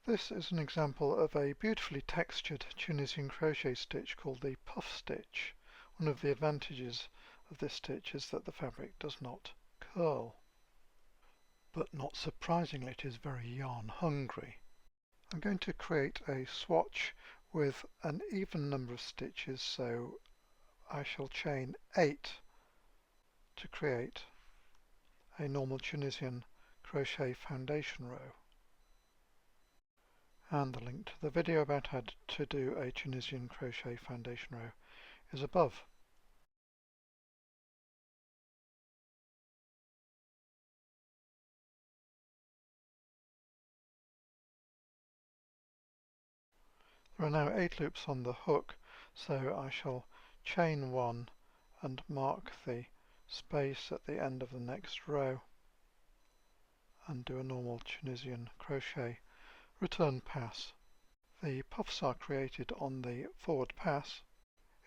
This is an example of a beautifully textured Tunisian crochet stitch called the puff stitch. One of the advantages of this stitch is that the fabric does not curl. But not surprisingly, it is very yarn hungry. I'm going to create a swatch with an even number of stitches, so I shall chain 8 to create a normal Tunisian crochet foundation row. And the link to the video about how to do a Tunisian crochet foundation row is above. There are now 8 loops on the hook, so I shall chain 1 and mark the space at the end of the next row and do a normal Tunisian crochet return pass. The puffs are created on the forward pass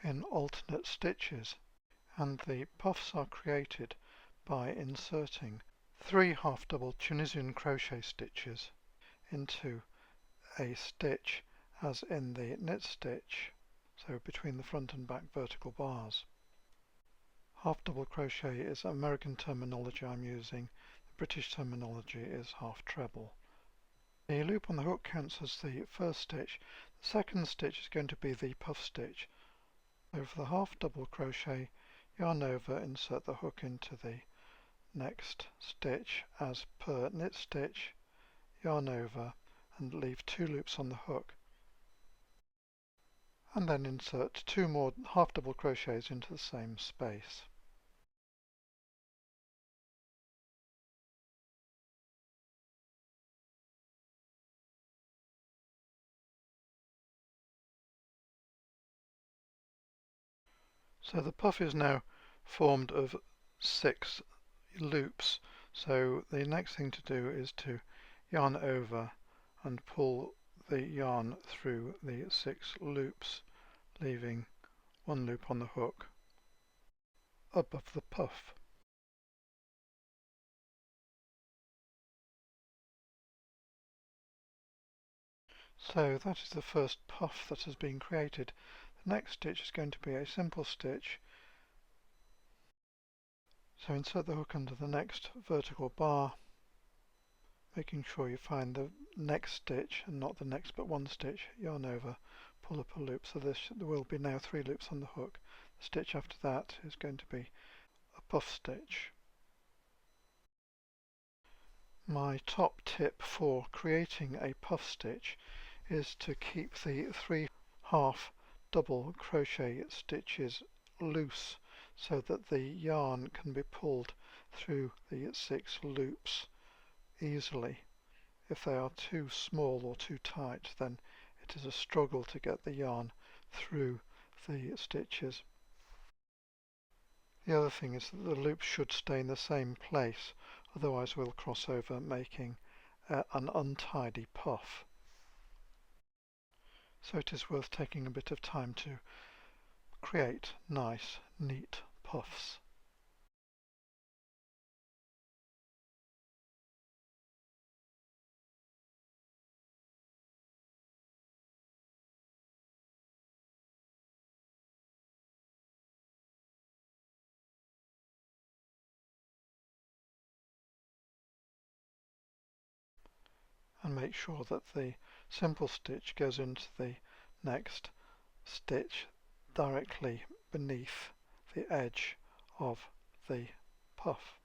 in alternate stitches, and the puffs are created by inserting 3 half double Tunisian crochet stitches into a stitch as in the knit stitch, so between the front and back vertical bars. Half double crochet is American terminology I'm using. The British terminology is half treble. The loop on the hook counts as the first stitch. The second stitch is going to be the puff stitch. So for the half double crochet, yarn over, insert the hook into the next stitch as per knit stitch, yarn over and leave 2 loops on the hook, and then insert 2 more half double crochets into the same space. So the puff is now formed of 6 loops, so the next thing to do is to yarn over and pull the yarn through the 6 loops, leaving 1 loop on the hook above the puff. So that is the first puff that has been created. The next stitch is going to be a simple stitch, so insert the hook under the next vertical bar, making sure you find the next stitch and not the next but 1 stitch, yarn over, pull up a loop, so there will be now 3 loops on the hook. The stitch after that is going to be a puff stitch. My top tip for creating a puff stitch is to keep the 3 half double crochet stitches loose so that the yarn can be pulled through the 6 loops easily. If they are too small or too tight, then it is a struggle to get the yarn through the stitches. The other thing is that the loops should stay in the same place, otherwise we'll cross over, making an untidy puff. So it is worth taking a bit of time to create nice, neat puffs. And make sure that the simple stitch goes into the next stitch directly beneath the edge of the puff.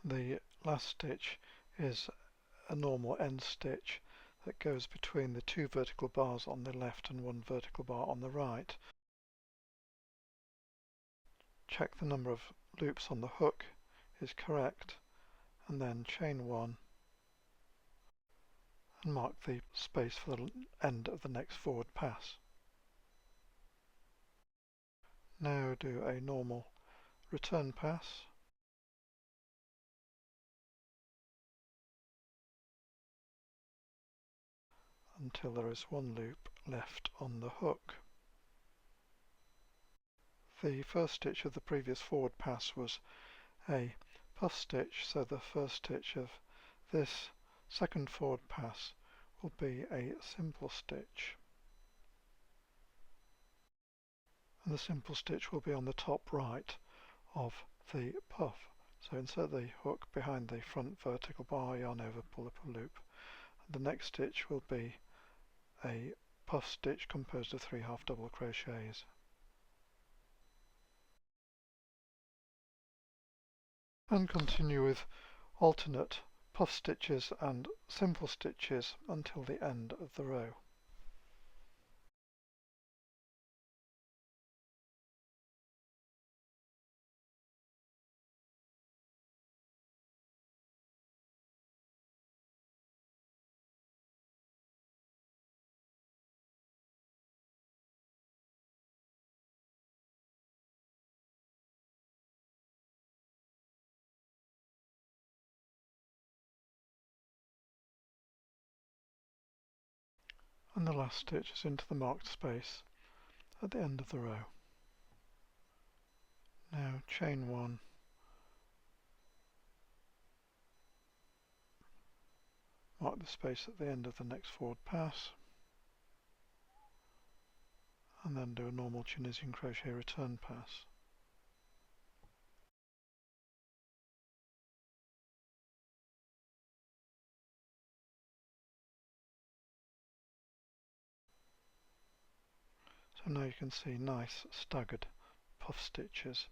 The last stitch is a normal end stitch that goes between the 2 vertical bars on the left and 1 vertical bar on the right. Check the number of loops on the hook is correct and then chain 1 and mark the space for the end of the next forward pass. Now do a normal return pass until there is one loop left on the hook. The first stitch of the previous forward pass was a puff stitch, so the first stitch of this second forward pass will be a simple stitch, and the simple stitch will be on the top right of the puff. So insert the hook behind the front vertical bar, yarn over, pull up a loop. The next stitch will be a puff stitch composed of 3 half double crochets. And continue with alternate puff stitches and simple stitches until the end of the row. And the last stitch is into the marked space at the end of the row. Now chain 1, mark the space at the end of the next forward pass, and then do a normal Tunisian crochet return pass. So now you can see nice staggered puff stitches.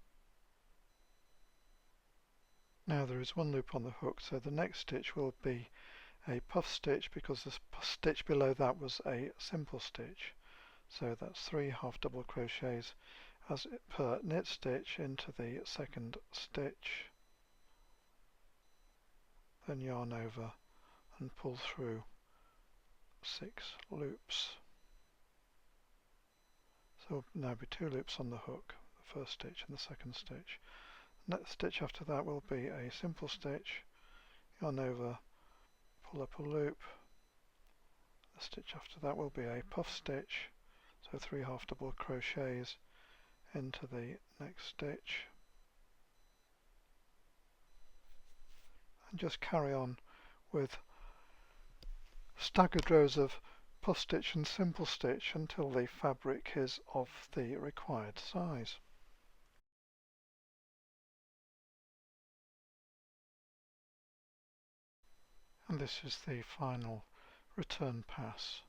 Now there is one loop on the hook, so the next stitch will be a puff stitch because the stitch below that was a simple stitch. So that's 3 half double crochets as per knit stitch into the second stitch, then yarn over and pull through 6 loops. So there will now be 2 loops on the hook, the first stitch and the second stitch. The next stitch after that will be a simple stitch, yarn over, pull up a loop. The stitch after that will be a puff stitch, so 3 half double crochets into the next stitch, and just carry on with staggered rows of puff stitch and simple stitch until the fabric is of the required size. And this is the final return pass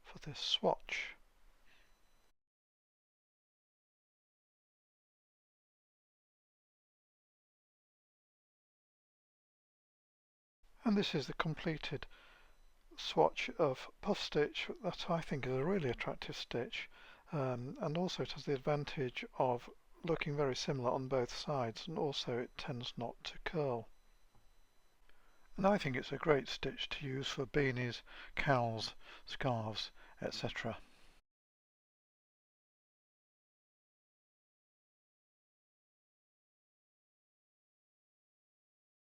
for this swatch. And this is the completed swatch of puff stitch that I think is a really attractive stitch, and also it has the advantage of looking very similar on both sides, and also it tends not to curl. And I think it's a great stitch to use for beanies, cowls, scarves, etc.